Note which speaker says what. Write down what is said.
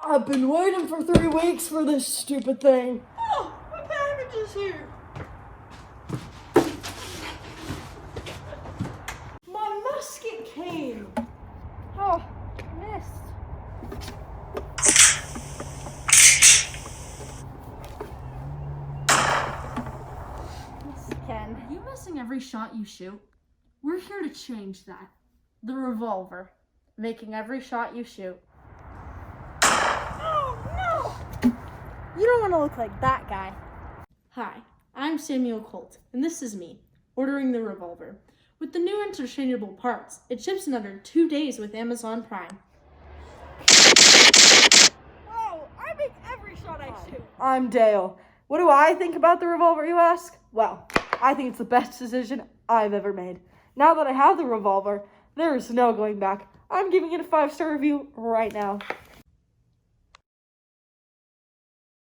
Speaker 1: I've been waiting for 3 weeks for this stupid thing.
Speaker 2: Oh, my package is here.
Speaker 1: My musket came. Oh, missed. Ken.
Speaker 2: Are you missing every shot you shoot? We're here to change that.
Speaker 1: The Revolver. Making every shot you shoot.
Speaker 2: Oh, no!
Speaker 1: You don't want to look like that guy. Hi, I'm Samuel Colt, and this is me, ordering the Revolver. With the new interchangeable parts, it ships in under 2 days with Amazon Prime.
Speaker 2: Oh, I make every shot I shoot.
Speaker 1: I'm Dale. What do I think about the Revolver, you ask? Well, I think it's the best decision I've ever made. Now that I have the Revolver, there is no going back. I'm giving it a 5-star review right now.